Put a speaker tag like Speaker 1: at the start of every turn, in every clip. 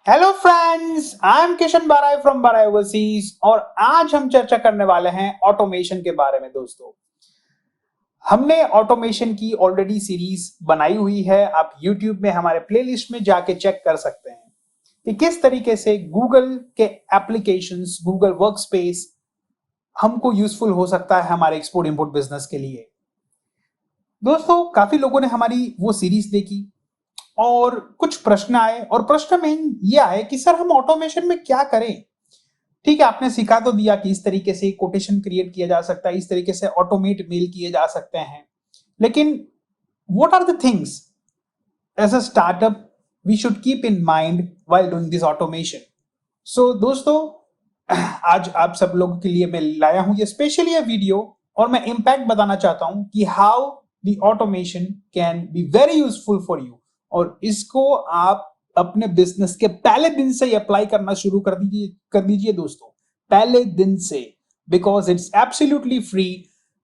Speaker 1: Hello friends, I am Kishan Barai from Barai overseas और आज हम चर्चा करने वाले हैं ऑटोमेशन के बारे में। दोस्तों, हमने ऑटोमेशन की ऑलरेडी सीरीज बनाई हुई है। आप यूट्यूब में हमारे प्लेलिस्ट में जाके चेक कर सकते हैं कि किस तरीके से गूगल के एप्लीकेशंस, गूगल वर्कस्पेस हमको यूजफुल हो सकता है हमारे एक्सपोर्ट इंपोर्ट बिजनेस के लिए। दोस्तों, काफी लोगों ने हमारी वो सीरीज देखी और कुछ प्रश्न आए और प्रश्न मेन ये आए कि सर हम ऑटोमेशन में क्या करें। ठीक है, आपने सिखा तो दिया कि इस तरीके से कोटेशन क्रिएट किया जा सकता है, इस तरीके से ऑटोमेट मेल किए जा सकते हैं, लेकिन what are the things as a startup we should keep in mind while doing this automation. So दोस्तों, आज आप सब लोगों के लिए मैं लाया हूं ये स्पेशली ये वीडियो और मैं इंपैक्ट बताना चाहता हूं कि how the automation can be very useful for you, और इसको आप अपने बिजनेस के पहले दिन से ही अप्लाई करना शुरू कर दीजिए दोस्तों, पहले दिन से, because it's absolutely free.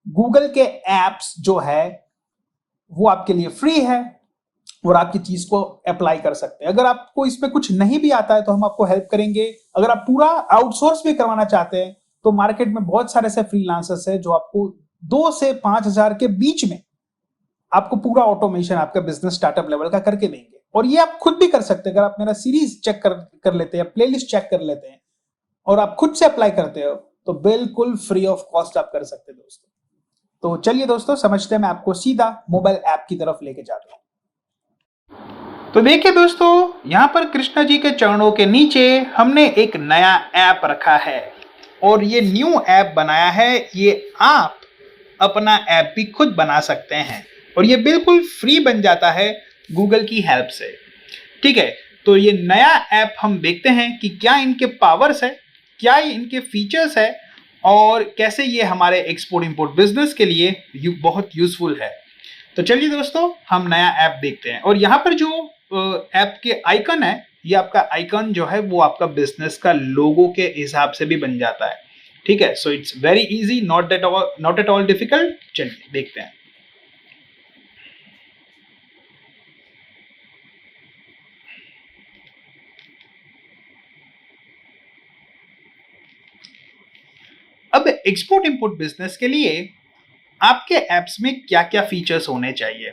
Speaker 1: Google के एप्स जो है वो आपके लिए फ्री है और आपकी चीज को अप्लाई कर सकते हैं। अगर आपको इसमें कुछ नहीं भी आता है तो हम आपको हेल्प करेंगे। अगर आप पूरा आउटसोर्स भी करवाना चाहते हैं तो मार्केट में बहुत सारे ऐसे फ्रीलांसर्स हैं जो आपको 2 से 5 हजार के बीच में आपको पूरा ऑटोमेशन आपका बिजनेस स्टार्टअप लेवल का करके देंगे। और ये आप खुद भी कर सकते हैं। अगर आप मेरा सीरीज चेक कर लेते हैं, प्लेलिस्ट चेक कर लेते हैं और आप खुद से अप्लाई करते हो तो बिल्कुल फ्री ऑफ कॉस्ट आप कर सकते हैं दोस्तों। तो चलिए दोस्तों, समझते हैं, मैं आपको सीधा मोबाइल ऐप की तरफ लेके जाता हूं। तो देखिए दोस्तों, यहां पर कृष्णा जी के चरणों के नीचे हमने एक नया ऐप रखा है और ये न्यू ऐप बनाया है। ये आप अपना ऐप भी खुद बना सकते हैं और ये बिल्कुल फ्री बन जाता है गूगल की हेल्प से। ठीक है, तो ये नया ऐप हम देखते हैं कि क्या इनके पावर्स है, क्या इनके फीचर्स है और कैसे ये हमारे एक्सपोर्ट इंपोर्ट बिजनेस के लिए बहुत यूजफुल है। तो चलिए दोस्तों, हम नया ऐप देखते हैं। और यहाँ पर जो ऐप के आइकन है, ये आपका आइकन जो है वो आपका बिजनेस का लोगो के हिसाब से भी बन जाता है। ठीक है, so it's very easy, not at all difficult. चलिए देखते हैं। अब एक्सपोर्ट इंपोर्ट बिजनेस के लिए आपके एप्स में क्या क्या फीचर्स होने चाहिए,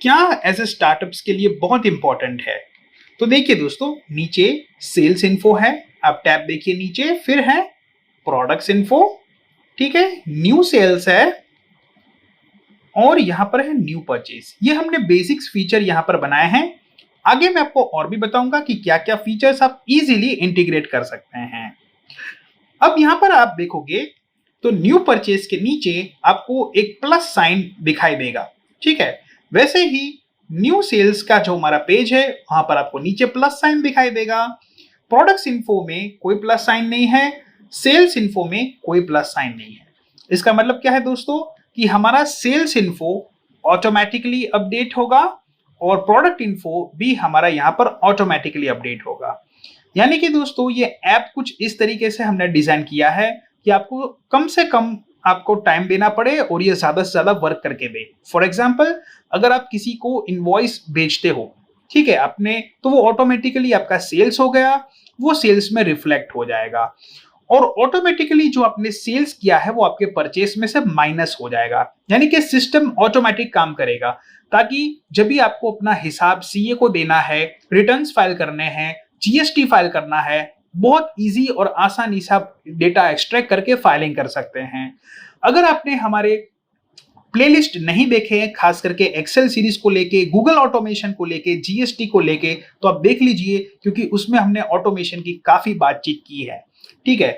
Speaker 1: क्या एज ए स्टार्टअप्स के लिए बहुत इंपॉर्टेंट है। तो देखिए दोस्तों, नीचे सेल्स इन्फो है, आप टैब देखिए नीचे, फिर है प्रोडक्ट्स इन्फो, ठीक है, न्यू सेल्स है और यहां पर है न्यू परचेज। ये हमने बेसिक्स फीचर यहां पर बनाए हैं। आगे मैं आपको और भी बताऊंगा कि क्या क्या फीचर्स आप इजीली इंटीग्रेट कर सकते हैं। अब यहां पर आप देखोगे तो न्यू परचेज के नीचे आपको एक प्लस साइन दिखाई देगा। ठीक है, वैसे ही न्यू सेल्स का जो हमारा पेज है वहां पर आपको नीचे प्लस साइन दिखाई देगा। प्रोडक्ट्स इन्फो में कोई प्लस साइन नहीं है, सेल्स इन्फो में कोई प्लस साइन नहीं है। इसका मतलब क्या है दोस्तों, कि हमारा सेल्स इन्फो ऑटोमेटिकली अपडेट होगा और प्रोडक्ट इन्फो भी हमारा यहां पर ऑटोमेटिकली अपडेट होगा। यानी कि दोस्तों, ये ऐप कुछ इस तरीके से हमने डिजाइन किया है कि आपको कम से कम आपको टाइम देना पड़े और ये ज्यादा से ज्यादा वर्क करके दे। फॉर एग्जाम्पल, अगर आप किसी को इनवॉइस भेजते हो, ठीक है, अपने, तो वो ऑटोमेटिकली आपका सेल्स हो गया, वो सेल्स में रिफ्लेक्ट हो जाएगा और ऑटोमेटिकली जो आपने सेल्स किया है वो आपके परचेस में से माइनस हो जाएगा। यानी कि सिस्टम ऑटोमेटिक काम करेगा, ताकि जब भी आपको अपना हिसाब सीए को देना है, रिटर्न्स फाइल करने हैं, जीएसटी फाइल करना है, बहुत इजी और आसानी से आप डेटा एक्सट्रैक्ट करके फाइलिंग कर सकते हैं। अगर आपने हमारे प्लेलिस्ट नहीं देखे हैं, खास करके एक्सेल सीरीज को लेके, गूगल ऑटोमेशन को लेके, जीएसटी को लेके, तो आप देख लीजिए, क्योंकि उसमें हमने ऑटोमेशन की काफी बातचीत की है। ठीक है,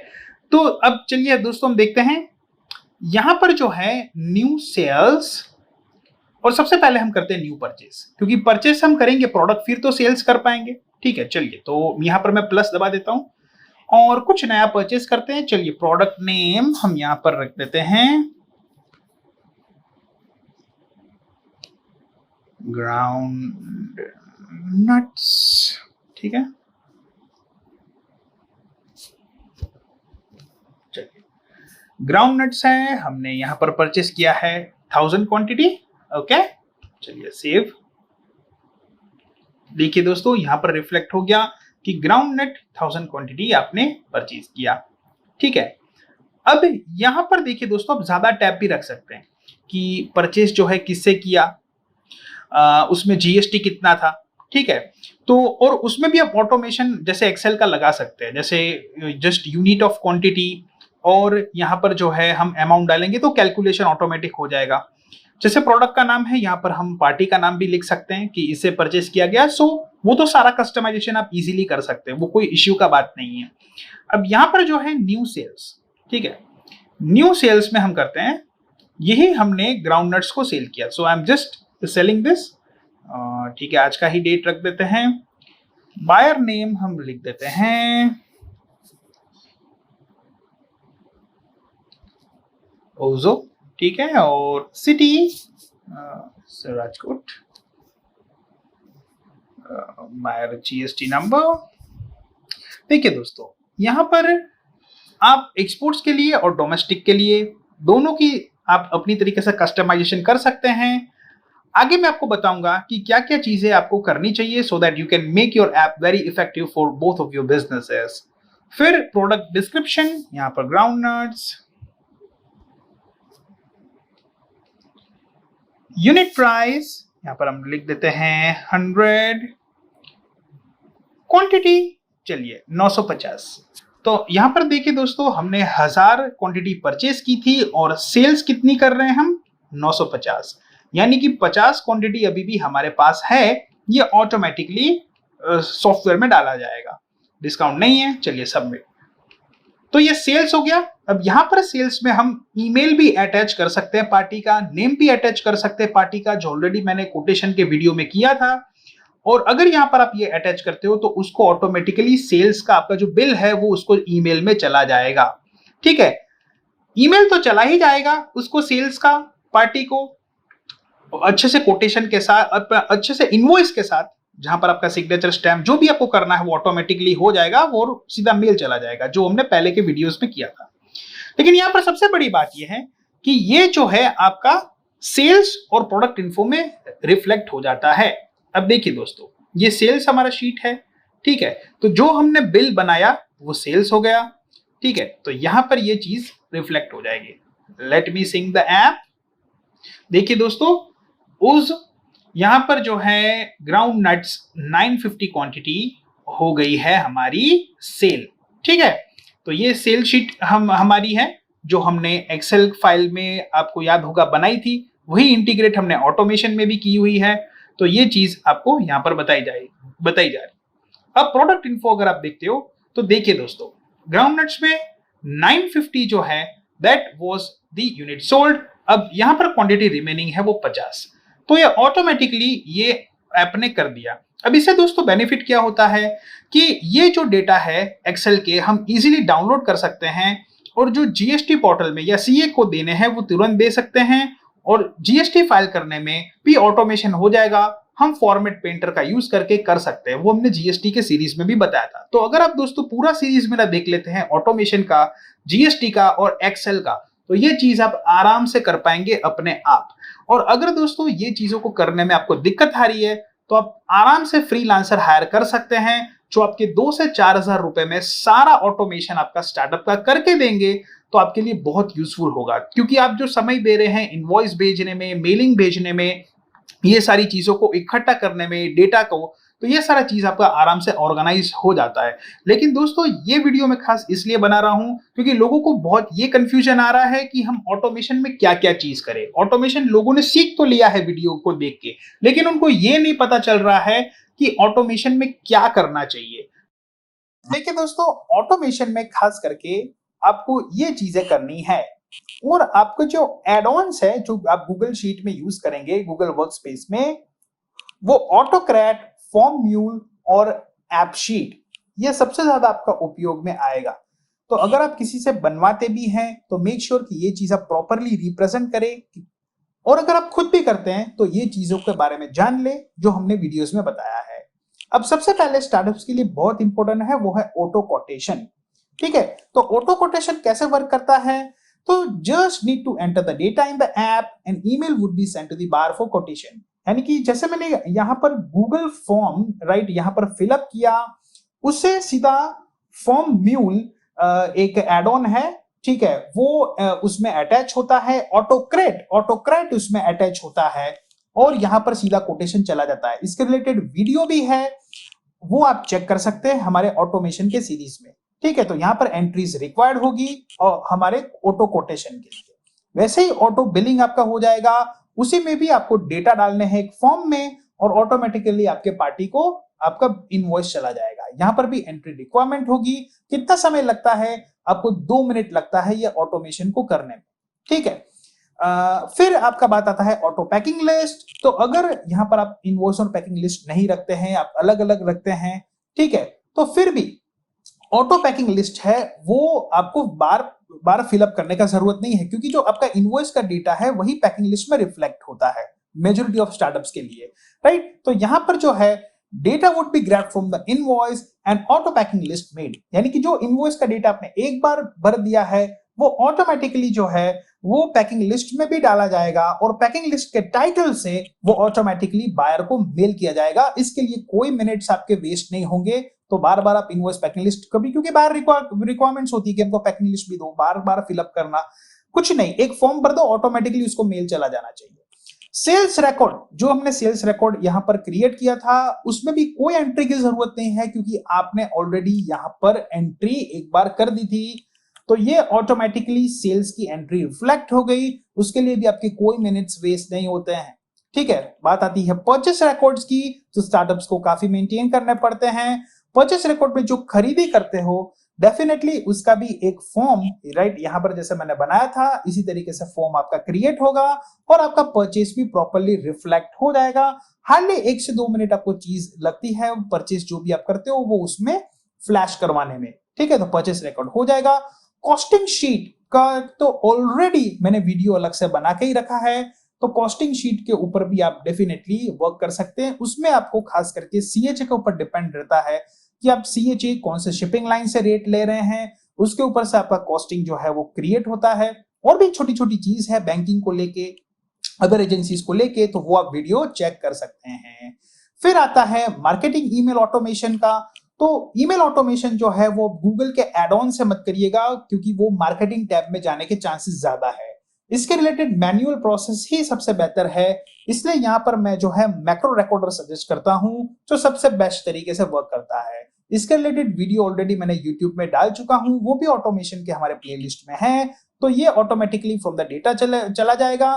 Speaker 1: तो अब चलिए दोस्तों हम देखते हैं यहां पर जो है न्यू सेल्स, और सबसे पहले हम करते हैं न्यू परचेस, क्योंकि परचेस हम करेंगे प्रोडक्ट फिर तो सेल्स कर पाएंगे। ठीक है, चलिए, तो यहां पर मैं प्लस दबा देता हूं और कुछ नया परचेस करते हैं। चलिए, प्रोडक्ट नेम हम यहां पर रख देते हैं ग्राउंड नट्स। ठीक है, चलिए, ग्राउंड नट्स है, हमने यहां पर परचेस किया है 1000 क्वांटिटी। ओके, चलिए सेव। देखिए दोस्तों, यहां पर रिफ्लेक्ट हो गया कि ग्राउंड नट 1000 क्वांटिटी आपने परचेज किया। ठीक है, अब यहां पर देखिए दोस्तों, आप ज्यादा टैब भी रख सकते हैं कि परचेज जो है किससे किया, उसमें जीएसटी कितना था। ठीक है, तो और उसमें भी आप ऑटोमेशन जैसे एक्सेल का लगा सकते हैं, जैसे जस्ट यूनिट ऑफ क्वांटिटी, और यहाँ पर जो है हम अमाउंट डालेंगे तो कैलकुलेशन ऑटोमेटिक हो जाएगा। जैसे प्रोडक्ट का नाम है, यहाँ पर हम पार्टी का नाम भी लिख सकते हैं कि इससे परचेस किया गया। सो वो तो सारा कस्टमाइजेशन आप इजीली कर सकते हैं, वो कोई इश्यू का बात नहीं है। अब यहाँ पर जो है न्यू सेल्स, ठीक है, न्यू सेल्स में हम करते हैं, यही हमने ग्राउंड नट्स को सेल किया, so I am just selling this. ठीक है, आज का ही डेट रख देते हैं, बायर नेम हम लिख देते हैं ओजो। ठीक है, और city Rajkot, buyer GST number. देखिए दोस्तों, यहां पर आप एक्सपोर्ट्स के लिए और डोमेस्टिक के लिए दोनों की आप अपनी तरीके से कस्टमाइजेशन कर सकते हैं। आगे मैं आपको बताऊंगा कि क्या क्या चीजें आपको करनी चाहिए so that you can make your app very effective for both of your businesses. फिर प्रोडक्ट डिस्क्रिप्शन, यहां पर ग्राउंड नट्स, यूनिट प्राइस यहां पर हम लिख देते हैं 100, क्वांटिटी चलिए 950। तो यहां पर देखिए दोस्तों, हमने 1000 क्वांटिटी परचेस की थी और सेल्स कितनी कर रहे हैं हम, 950, यानी कि 50 क्वांटिटी अभी भी हमारे पास है, ये ऑटोमेटिकली सॉफ्टवेयर में डाला जाएगा, डिस्काउंट नहीं है। चलिए सबमिट, तो ये सेल्स हो गया। अब यहां पर सेल्स में हम ईमेल भी अटैच कर सकते हैं, पार्टी का नेम भी अटैच कर सकते हैं पार्टी का, जो ऑलरेडी मैंने कोटेशन के वीडियो में किया था। और अगर यहां पर आप ये अटैच करते हो तो उसको ऑटोमेटिकली सेल्स का आपका जो बिल है वो उसको ईमेल में चला जाएगा। ठीक है, ईमेल तो चला ही जाएगा उसको, सेल्स का पार्टी को अच्छे से कोटेशन के साथ, अच्छे से इनवॉइस के साथ, जहां पर आपका सिग्नेचर स्टैम्प जो भी आपको करना है वो ऑटोमेटिकली हो जाएगा और सीधा मेल चला जाएगा, जो हमने पहले के वीडियोस में किया था। लेकिन यहां पर सबसे बड़ी बात यह है कि ये जो है आपका सेल्स और प्रोडक्ट इन्फो में रिफ्लेक्ट हो जाता है। अब देखिए दोस्तों, ये सेल्स हमारा शीट है। ठीक है, तो जो हमने बिल बनाया वो सेल्स हो गया। ठीक है, तो यहां पर ये चीज रिफ्लेक्ट हो जाएगी। Let me sync the app. देखिए दोस्तों, उस यहां पर जो है ग्राउंड नट्स 950 क्वांटिटी हो गई है हमारी सेल। ठीक है, तो ये सेल शीट हमारी है, जो हमने एक्सेल फाइल में आपको याद होगा बनाई थी, वही इंटीग्रेट हमने ऑटोमेशन में भी की हुई है। तो ये चीज आपको यहां पर बताई जा रही। अब प्रोडक्ट इन्फो अगर आप देखते हो तो देखिए दोस्तों, ग्राउंड नट्स में 950 जो है that was the unit sold. अब यहां पर क्वांटिटी रिमेनिंग है वो 50, तो ये ऑटोमेटिकली ये ऐप ने कर दिया। अब इससे दोस्तों बेनिफिट क्या होता है कि ये जो डेटा है एक्सेल के हम इजीली डाउनलोड कर सकते हैं, और जो जीएसटी पोर्टल में या सीए को देने हैं वो तुरंत दे सकते हैं, और जीएसटी फाइल करने में भी ऑटोमेशन हो जाएगा। हम फॉर्मेट पेंटर का यूज करके कर सकते हैं, वो हमने जीएसटी के सीरीज में भी बताया था। तो अगर आप दोस्तों पूरा सीरीज मेरा देख लेते हैं ऑटोमेशन का, जीएसटी का और एक्सेल का, तो ये चीज आप आराम से कर पाएंगे अपने आप। और अगर दोस्तों ये चीजों को करने में आपको दिक्कत आ रही है तो आप आराम से फ्रीलांसर हायर कर सकते हैं, जो आपके 2 से 4,000 रुपए में सारा ऑटोमेशन आपका स्टार्टअप का करके देंगे। तो आपके लिए बहुत यूजफुल होगा, क्योंकि आप जो समय दे रहे हैं इनवॉइस भेजने में, मेलिंग भेजने में, ये सारी चीजों को इकट्ठा करने में, डेटा को, तो ये सारा चीज आपका आराम से ऑर्गेनाइज हो जाता है। लेकिन दोस्तों ये वीडियो मैं खास इसलिए बना रहा हूं क्योंकि लोगों को बहुत ये कंफ्यूजन आ रहा है कि हम ऑटोमेशन में क्या क्या चीज करें। ऑटोमेशन लोगों ने सीख तो लिया है वीडियो को देख के, लेकिन उनको ये नहीं पता चल रहा है कि ऑटोमेशन में क्या करना चाहिए। देखिए दोस्तों, ऑटोमेशन में खास करके आपको ये चीजें करनी है, और आपको जो एड ऑन्स है जो आप गूगल शीट में यूज करेंगे, गूगल वर्कस्पेस में, वो ऑटोक्रैट, फॉर्म म्यूल और ऐप शीट, ये सबसे ज्यादा आपका उपयोग में आएगा। तो अगर आप किसी से बनवाते भी हैं तो मेक श्योर कि ये चीज आप प्रॉपरली रिप्रेजेंट करें, और अगर आप खुद भी करते हैं तो ये चीजों के बारे में जान ले जो हमने वीडियोस में बताया है। अब सबसे पहले स्टार्टअप्स के लिए बहुत इंपॉर्टेंट है, वो है ऑटो कोटेशन। ठीक है, तो ऑटो कोटेशन कैसे वर्क करता है, तो just need to enter the data in the app and email would be sent to the bar for quotation. यानी कि जैसे मैंने यहाँ पर गूगल फॉर्म राइट यहाँ पर फिलअप किया, उससे सीधा फॉर्म म्यूल एक एड ऑन है, ठीक है, वो उसमें अटैच होता है, ऑटोक्रेट उसमें अटैच होता है और यहां पर सीधा कोटेशन चला जाता है। इसके रिलेटेड वीडियो भी है, वो आप चेक कर सकते हैं हमारे ऑटोमेशन के सीरीज में, ठीक है। तो यहां पर एंट्रीज रिक्वायर्ड होगी और हमारे ऑटो कोटेशन के लिए। वैसे ही ऑटो बिलिंग आपका हो जाएगा, उसी में भी आपको डेटा डालने हैं एक फॉर्म में और ऑटोमेटिकली आपके पार्टी को आपका इनवॉइस चला जाएगा। यहां पर भी एंट्री रिक्वायरमेंट होगी। कितना समय लगता है? आपको 2 मिनट लगता है ये ऑटोमेशन को करने में, ठीक है। फिर आपका बात आता है ऑटो पैकिंग लिस्ट। तो अगर यहां पर आप इनवॉइस और पैकिंग लिस्ट नहीं रखते हैं, आप अलग अलग रखते हैं, ठीक है, तो फिर भी ऑटो पैकिंग लिस्ट है वो आपको बार बार फिलअप करने का जरूरत नहीं है, क्योंकि जो आपका इनवॉइस का डेटा है वही पैकिंग लिस्ट में रिफ्लेक्ट होता है मेजॉरिटी ऑफ स्टार्टअप्स के लिए, राइट। तो यहां पर जो है data would be grabbed from the invoice and auto packing list made, यानी कि जो इनवॉइस का डेटा आपने एक बार भर दिया है वो ऑटोमेटिकली जो है वो पैकिंग लिस्ट में भी डाला जाएगा और पैकिंग लिस्ट के टाइटल से वो ऑटोमेटिकली बायर को मेल किया जाएगा। इसके लिए कोई मिनट्स आपके वेस्ट नहीं होंगे। तो बार बार आप इनवॉइस पैकिंग लिस्ट कभी, क्योंकि बाहर रिक्वायरमेंट्स होती है कि हमको पैकिंग लिस्ट भी दो, बार बार फिलअप करना कुछ नहीं, एक फॉर्म भर दो, ऑटोमेटिकली उसको मेल चला जाना चाहिए। सेल्स रिकॉर्ड, जो हमने सेल्स रिकॉर्ड यहां पर क्रिएट किया था उसमें भी कोई एंट्री की जरूरत नहीं है, क्योंकि आपने ऑलरेडी यहां पर एंट्री एक बार कर दी थी। तो ये ऑटोमेटिकली सेल्स की एंट्री रिफ्लेक्ट हो गई, उसके लिए भी आपके कोई मिनट्स वेस्ट नहीं होते हैं, ठीक है। बात आती है परचेस रिकॉर्ड्स की, जो स्टार्टअप्स को काफी मेंटेन करने पड़ते हैं। परचेस रिकॉर्ड में जो खरीदी करते हो डेफिनेटली उसका भी एक फॉर्म, राइट, यहां पर जैसे मैंने बनाया था इसी तरीके से फॉर्म आपका क्रिएट होगा और आपका परचेस भी प्रॉपर्ली रिफ्लेक्ट हो जाएगा। हार्डली 1 से 2 मिनट आपको चीज लगती है परचेस जो भी आप करते हो वो उसमें फ्लैश करवाने में, ठीक है। तो परचेस रिकॉर्ड हो जाएगा। कॉस्टिंग शीट का तो ऑलरेडी मैंने वीडियो अलग से बना के ही रखा है, तो कॉस्टिंग शीट के ऊपर भी आप डेफिनेटली वर्क कर सकते हैं। उसमें आपको खास करके सीएचए के ऊपर डिपेंड रहता है कि आप सीएचए कौन से शिपिंग लाइन से रेट ले रहे हैं, उसके ऊपर से आपका कॉस्टिंग जो है वो क्रिएट होता है। और भी छोटी छोटी चीज है बैंकिंग को लेके, अदर एजेंसीज को लेके, तो वो आप वीडियो चेक कर सकते हैं। फिर आता है मार्केटिंग ईमेल ऑटोमेशन का। तो ईमेल ऑटोमेशन जो है वो गूगल के एड ऑन से मत करिएगा, क्योंकि वो मार्केटिंग टैब में जाने के चांसेस ज्यादा है। इसके रिलेटेड मैन्युअल प्रोसेस ही सबसे बेहतर है, इसलिए यहां पर मैं जो है मैक्रो रिकॉर्डर सजेस्ट करता हूं, जो सबसे बेस्ट तरीके से वर्क करता है। इसके रिलेटेड वीडियो ऑलरेडी मैंने यूट्यूब में डाल चुका हूं, वो भी ऑटोमेशन के हमारे प्लेलिस्ट में है। तो ये ऑटोमेटिकली फ्रॉम द डेटा चला जाएगा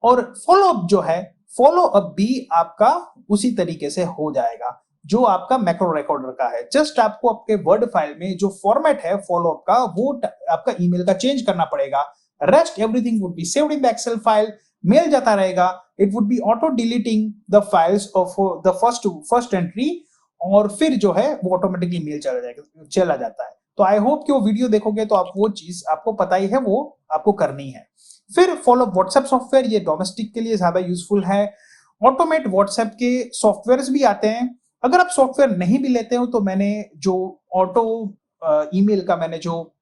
Speaker 1: और फॉलोअप जो है, फॉलोअप भी आपका उसी तरीके से हो जाएगा जो आपका मैक्रो रिकॉर्डर का है। जस्ट आपको आपके वर्ड फाइल में जो फॉर्मेट है फॉलोअप का वो आपका ईमेल का चेंज करना पड़ेगा। Rest everything would be saved in the Excel file, mail जाता रहेगा, it would be auto deleting the files of the first entry और फिर जो है वो ऑटोमेटिकली मेल चला जाता है। तो आई होप कि वो वीडियो देखोगे तो आप वो चीज आपको पता ही है वो आपको करनी है। फिर फॉलो व्हाट्सएप सॉफ्टवेयर, ये डोमेस्टिक के लिए ज्यादा यूजफुल है। ऑटोमेट व्हाट्सएप के सॉफ्टवेयर्स भी आते हैं, अगर आप सॉफ्टवेयर नहीं भी लेते हो तो मैंने जो ऑटो ईमेल का मैंने जो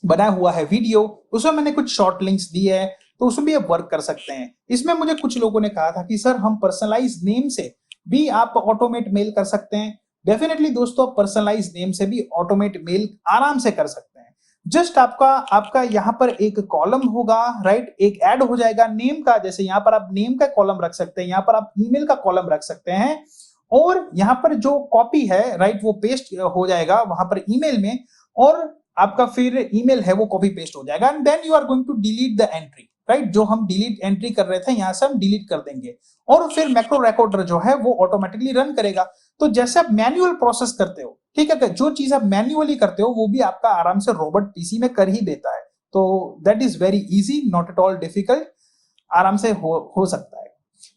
Speaker 1: बनाया हुआ है वीडियो, उसमें मैंने कुछ शॉर्ट लिंक्स दिए है, तो उसमें भी आप वर्क कर सकते हैं। इसमें मुझे कुछ लोगों ने कहा था कि सर हम पर्सनलाइज नेम से भी आप ऑटोमेट मेल कर सकते हैं। डेफिनेटली दोस्तों, पर्सनलाइज नेम से भी ऑटोमेट मेल आराम से कर सकते हैं। जस्ट आपका यहाँ पर एक कॉलम होगा, राइट, एक ऐड हो जाएगा नेम का, जैसे यहाँ पर आप नेम का कॉलम रख सकते हैं, यहाँ पर आप ईमेल का कॉलम रख सकते हैं और यहाँ पर जो कॉपी है, राइट, वो पेस्ट हो जाएगा वहां पर ईमेल में और आपका फिर ईमेल है वो कॉपी पेस्ट हो जाएगा and then you are going to delete the entry, right. जो हम डिलीट एंट्री कर रहे थे यहां से हम डिलीट कर देंगे और फिर मैक्रो रिकॉर्डर जो है वो ऑटोमेटिकली रन करेगा। तो जैसे आप मैन्युअल प्रोसेस करते हो, ठीक है, जो चीज आप मैन्युअली करते हो वो भी आपका आराम से रोबोट पीसी में कर ही देता है। तो that is very easy, not at all difficult, आराम से हो सकता है।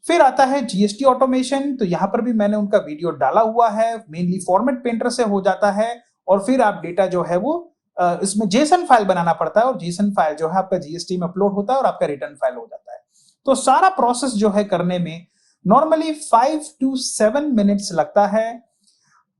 Speaker 1: फिर आता है जीएसटी ऑटोमेशन, तो यहां पर भी मैंने उनका वीडियो डाला हुआ है, मेनली फॉर्मेट पेंटर से हो जाता है और फिर आप डेटा जो है वो इसमें जेसन फाइल बनाना पड़ता है और जेसन फाइल जो है आपका जीएसटी में अपलोड होता है और आपका रिटर्न फाइल हो जाता है। तो सारा प्रोसेस जो है करने में नॉर्मली 5 to 7 मिनट्स लगता है।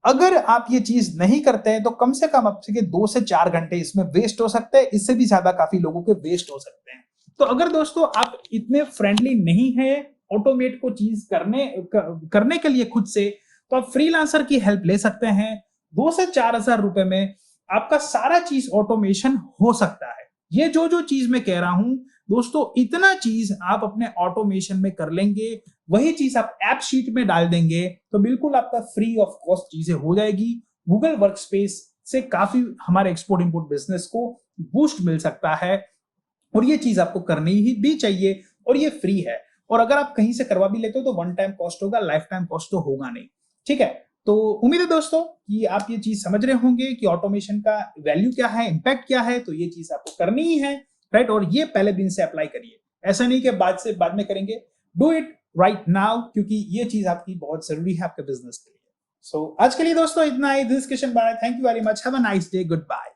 Speaker 1: अगर आप ये चीज नहीं करते हैं तो कम से कम आपके 2 से 4 घंटे इसमें वेस्ट हो सकते हैं, इससे भी ज्यादा काफी लोगों के वेस्ट हो सकते हैं। तो अगर दोस्तों आप इतने फ्रेंडली नहीं है ऑटोमेट को चीज करने के लिए खुद से, तो आप फ्रीलांसर की हेल्प ले सकते हैं। 2 से 4,000 रुपए में आपका सारा चीज ऑटोमेशन हो सकता है। ये जो चीज मैं कह रहा हूं दोस्तों, इतना चीज आप अपने ऑटोमेशन में कर लेंगे, वही चीज आप ऐप शीट में डाल देंगे तो बिल्कुल आपका फ्री ऑफ कॉस्ट चीजें हो जाएगी। गूगल वर्कस्पेस से काफी हमारे एक्सपोर्ट इंपोर्ट बिजनेस को बूस्ट मिल सकता है और ये चीज आपको करनी ही भी चाहिए और ये फ्री है। और अगर आप कहीं से करवा भी लेते हो तो वन टाइम कॉस्ट होगा, लाइफ टाइम कॉस्ट तो होगा नहीं। ठीक है, तो उम्मीद है दोस्तों कि आप ये चीज समझ रहे होंगे कि ऑटोमेशन का वैल्यू क्या है, इंपैक्ट क्या है। तो ये चीज आपको करनी ही है, राइट। और ये पहले दिन से अप्लाई करिए, ऐसा नहीं कि बाद में करेंगे। डू इट राइट नाउ, क्योंकि ये चीज आपकी बहुत जरूरी है आपके बिजनेस के लिए। सो आज के लिए दोस्तों इतना ही। This Kishan bye, thank you very much, have a nice day, good bye.